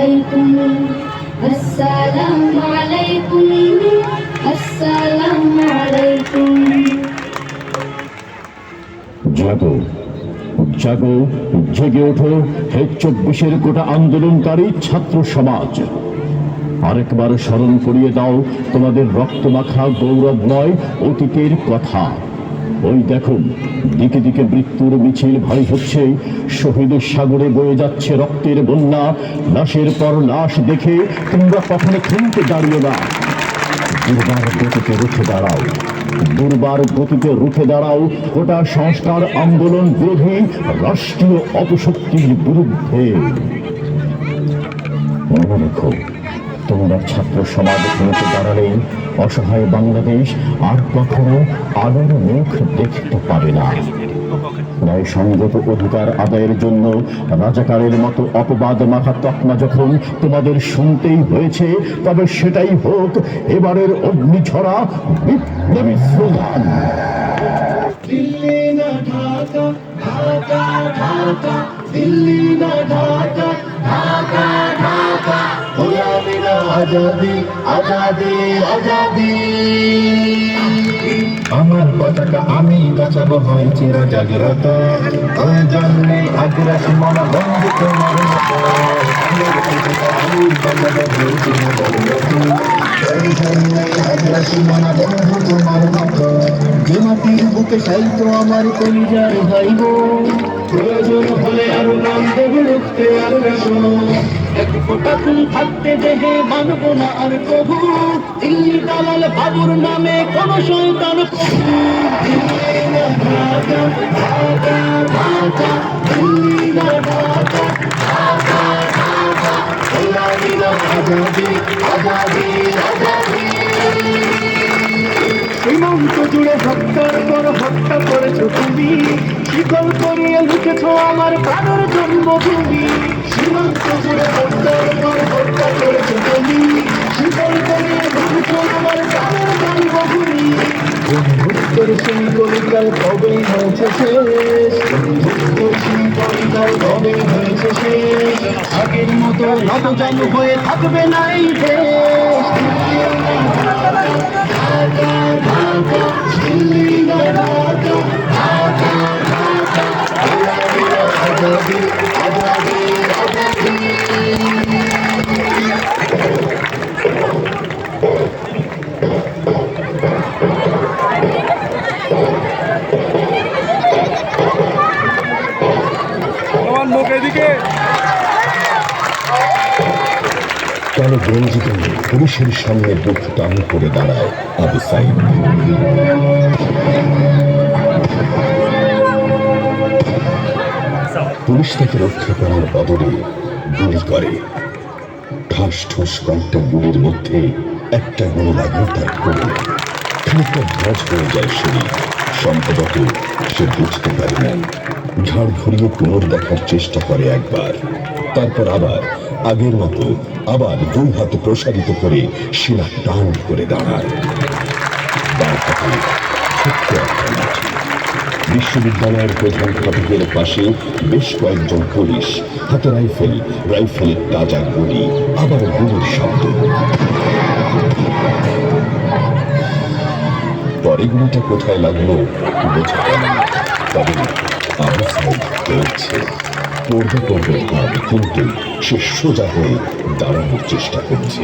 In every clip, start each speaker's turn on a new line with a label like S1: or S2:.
S1: আলাইকুম আসসালামু আলাইকুম আসসালামু আলাইকুম।
S2: জাগো জাগো, জেগে ওঠো হে 24-এর গোটা আন্দোলনকারী ছাত্র সমাজ। আরেকবার স্মরণ করিয়ে দাও তোমাদের রক্তমাখা গৌরবময় অতীতের কথা। ওই দেখো, দিকে দিকে মৃত্যুর মিছিল ভারী হচ্ছে, শহীদের সাগরে বয়ে যাচ্ছে রক্তের বন্যা। লাশের পর লাশ দেখে তোমরা কখনো থমকে দাঁড়িয়ে না। দুর্বার গতিতে রুখে দাঁড়াও, দুর্বার গতিতে রুখে দাঁড়াও গোটা সংস্কার আন্দোলন বিরোধী রাষ্ট্রীয় অপশক্তির বিরুদ্ধে। মনে রেখো, তোমরা ছাত্র সমাজ রুখে দাঁড়ালে অসহায় বাংলাদেশ আর কখনো আলোর মুখ দেখতে পাবে না। ন্যায়সঙ্গত অধিকার আদায়ের জন্য রাজাকারের মতো অপবাদ মাখা তকমা যখন তোমাদের শুনতেই হয়েছে, তবে সেটাই হোক এবারের অগ্নিঝরা বিপ্লবী স্লোগান।
S3: দিল্লি না ঢাকা, ঢাকা ঢাকা, দিল্লি না ঢাকা, ঢাকা ঢাকা, গোলামি না আজাদি, আজাদি আজাদি। আমার পতাকা আমি বাঁচাবো হয়েছে জাগ্রত, প্রয়োজন নেই আগ্রাসী মনা বন্ধু তোমার মতো। আমি বাঁচাবো হয়েছে প্রয়োজন নেই আগ্রাসী মনা বন্ধু তোমার মতো। যে মাটির বুকে সাইতো আমার কলিজার ভাইব, প্রয়োজন হলে আরো নাম দেবে রুখতে আর এক ফোঁটা ফুল থাকতে দেহে মানব না আর কবু। দিল্লি দালাল বাবুর নামে কোন শয়তান প্রভু। দিল্লি না ঢাকা, ঢাকা ঢাকা, দিল্লি না ঢাকা, ঢাকা ঢাকা, গোলামি না আজাদি, আজাদি আজাদি। সীমান্ত জুড়ে হত্যার পর হত্যা করেছো তুমি, শিকল করিয়ে লিখেছো আমার প্রাণের জন্মভূমি। সীমান্ত জুড়ে হত্যার পর হত্যা করেছো তুমি, শিকল করিয়ে লিখেছো আমার প্রাণের জন্মভূমি। বন্ধুত্বের সেই কলিকাল কবেই হয়েছে শেষ, বন্ধুত্বের সেই কলিকাল কবেই হয়েছে শেষ। আগের মতো নবজান হয়ে থাকবে না এই দেশ। ঢাকা ঢাকা, দিল্লি না ঢাকা, ঢাকা ঢাকা, গোলামি না আজাদি, আজাদি আজাদি।
S2: কেন গঞ্জিত পুলিশের সামনে বুক টান করে দাঁড়ায় আবু সাইদ? পুলিশ তাকে রক্ষা করার বদলে গুলি করে। ঠাস ঠুস কয়েকটা গুলির মধ্যে একটা গুলি লাগে তার কোমরে। খানিকটা ধ্বজ হয়ে যায় শরীর। সম্ভবত সে বুঝতে পারে না। ঘাড় ঘুরিয়ে পুনর দেখার চেষ্টা করে একবার, তারপর আবার আগের মতো আবার দুই হাত প্রসারিত করে শিলা টান করে দাঁড়ায়। বিশ্ববিদ্যালয়ের প্রধান ফটকের পাশে বেশ কয়েকজন পুলিশ, হাতে রাইফেলের তাজা গুলি, আবার গুলির শব্দ। পরে গুলিটা কোথায় লাগলো বোঝা গেল না। তবে আবু সাইদ পড়ছে, পড়বে ভাব, কিন্তু সে সোজা হয়ে দাঁড়ানোর চেষ্টা করছে।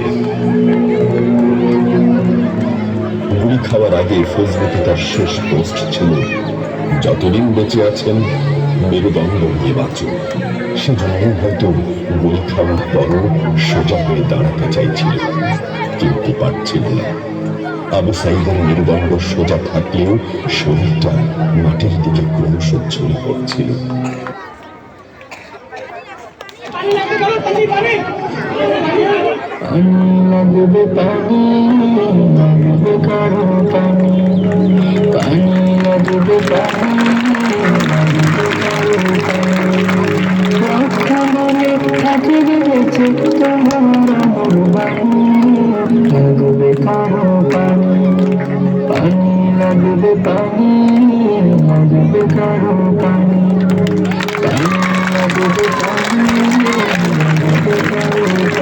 S2: গুলি খাওয়ার আগে ফেসবুকে তার শেষ পোস্ট ছিল, যতদিন বেঁচে আছেন মেরুদণ্ড দিয়ে বাঁচুন। সেজন্য হয়তো গুলি খাওয়ার পরও সোজা হয়ে দাঁড়াতে চাইছিল, কিন্তু পারছিল না। আবু সাইদের মেরুদণ্ড সোজা থাকলেও শরীরটা মাটির দিকে ক্রমশ ঝরে পড়ছিল।
S3: লাগবে পানি, লাগবে কারো পানি, পানি লাগবে পানি, লাগবে কারো পানি। রক্ষা বলে থাকে বেঁচে তোমার আমার বাণী, লাগবে কারো পানি, পানি লাগবে পানি, লাগবে কারো পানি, পানি লাগবে পানি, লাগবে কারো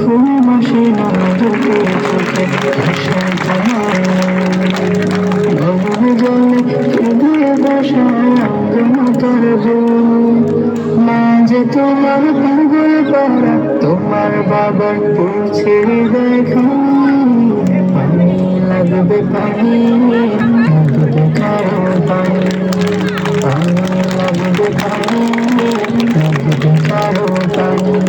S4: ঘুম আসে না চোখে চোখে ভাষা তোমার গগন জলে হৃদয়ে বসায় অঙ্গনতার মা যে তোমার পাগল পারা তোমার বাবার পড়ছে দেখা পানি লাগবে পানি লাগবে কারো পানি পানি লাগবে পানি লাগবে কারো পানি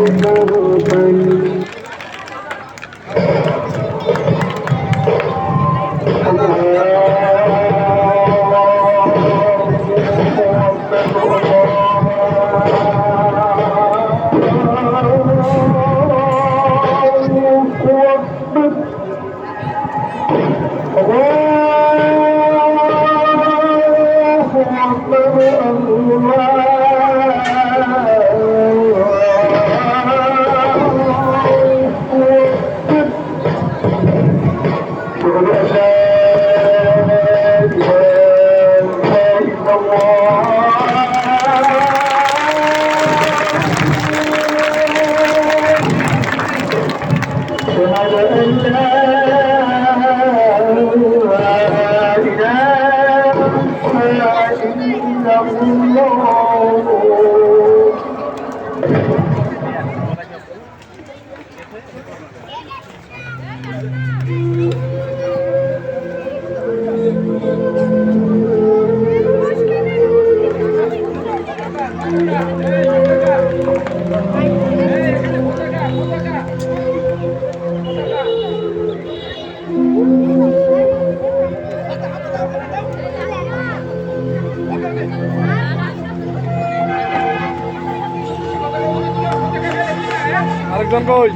S5: আরেকজন কই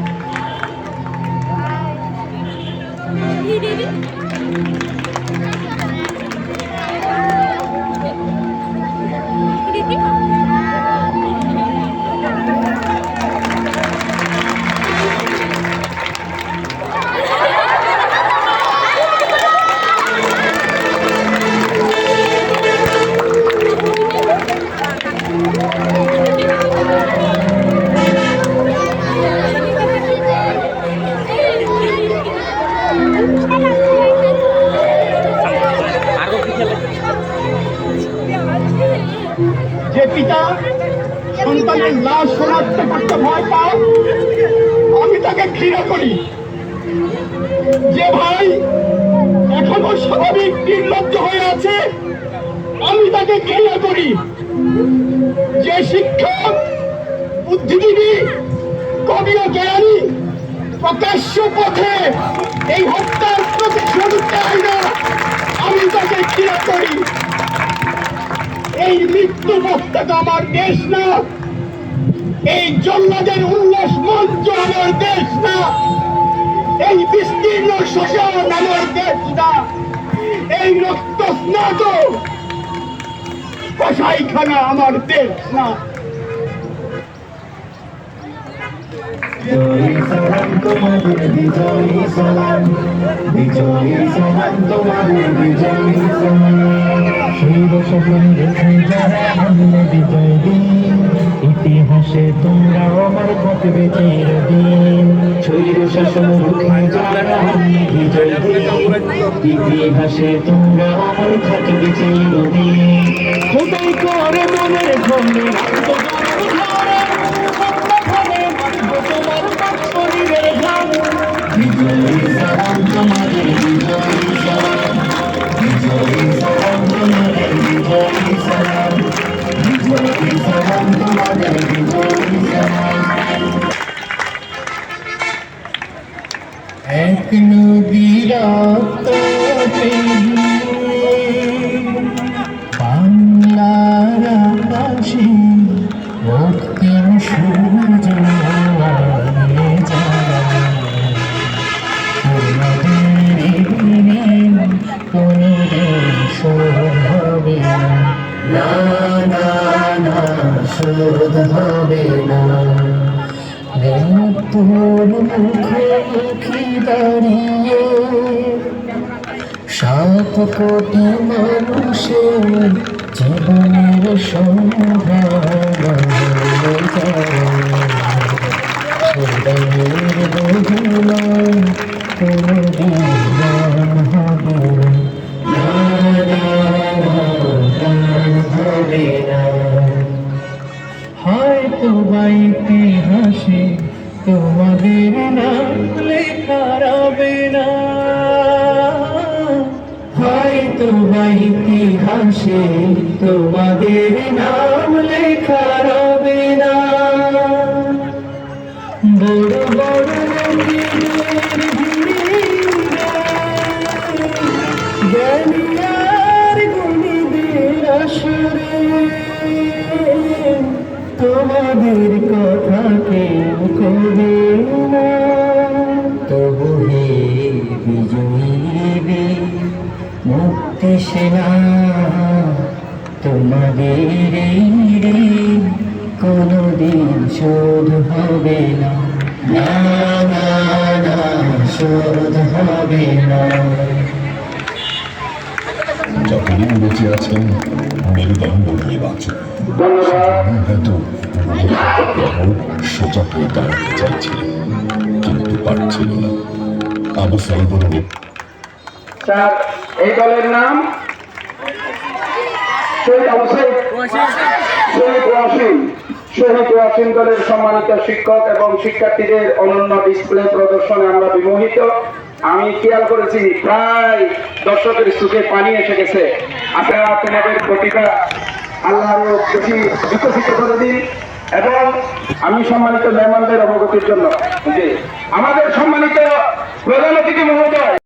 S6: যে পিতা সন্তানের লাশ শনাক্ত করতে ভয় পায় আমি তাকে ঘৃণা করি। যে ভাই এখনো স্বাভাবিক নির্লজ্জ হয়ে আছে আমি তাকে ঘৃণা করি। যে শিক্ষক, বুদ্ধিজীবী, কবি ও জ্ঞানী প্রকাশ্য পথে এই হত্যার প্রতিশোধ চায় না আমি তাকে ঘৃণা করি। এই মৃত্যু পথটাকে আমার দেশ না, এই জল্লাদের উল্লাস মঞ্চ আমার দেশ না, এই বিস্তীর্ণ শ্মশান আমার দেশ না, এই রক্ত স্নাত কসাইখানা আমার দেশ না।
S3: বিজয়ী সালাম তোমাদের, বিজয়ী সালাম, বিজয়ী সালাম তোমাদের, বিজয়ী সালাম। শৈব স্বপ্ন রেখে যারা আনলে বিজয় দিন, ইতিহাসে তোমরা আমার থাকবে চিরদিন। শৈব শাসন রুখে যারা আনলে বিজয় দিন, ইতিহাসে তোমরা আমার থাকবে চিরদিন। খোদাই করে মনের ঘরে বিজয়ী সালাম তোমাদের, বিজয়ী সালাম, বিজয়ী সালাম তোমাদের, বিজয়ী সালাম, বিজয়ী সালাম তোমাদের, বিজয়ী সালাম। এক নদীর বাংলার আকাশে মুক্তির সূর্য শোধ হবে না। তোর মুখোমুখি দাঁড়িয়ে 7 কোটি মানুষের জীবনের সম্ভাবনা
S4: খোদার বোঝালাম কোনদিন গান হবে না, গান হবে না। হয়তো বা ইতিহাসে তোমাদের নাম লেখা রবে না, হয়তো বা ইতিহাসে তোমাদের নাম লেখা রবে না। বড় বড় লোকেদের ভিড়ে জ্ঞানী আর গুণীদের আসরে তোমাদের কথা কেউ কবে না। তবু হে বিজয়ী মুক্তি সেনা, তোমাদের এই ঋণ কোনদিন শোধ হবে না, না না না, শোধ হবে না।
S3: যতদিন বেঁচে আছেন মেরুদণ্ড নিয়ে বাঁচুন। হয়তো সোজা হয়ে দাঁড়াতে চাইছিলেন কিন্তু পারছিল না। আবু সাইদ
S6: স্যার, এই দলের নাম শহীদ আবু সাইদ, শহীদ ওয়াসিম। শহীদ ওয়াসিম দলের সম্মানিত শিক্ষক এবং শিক্ষার্থীদের অনন্য ডিসপ্লে প্রদর্শনে আমরা বিমোহিত। আমি খেয়াল করেছি প্রায় দর্শকের চোখে পানি এসে গেছে। আপনারা তোমাদের প্রতিভা আল্লাহ আরো বেশি বিকশিত করে দিন। এবং আমি সম্মানিত মেহমানদের অবগতির জন্য যে আমাদের সম্মানিত প্রধান অতিথি মহোদয়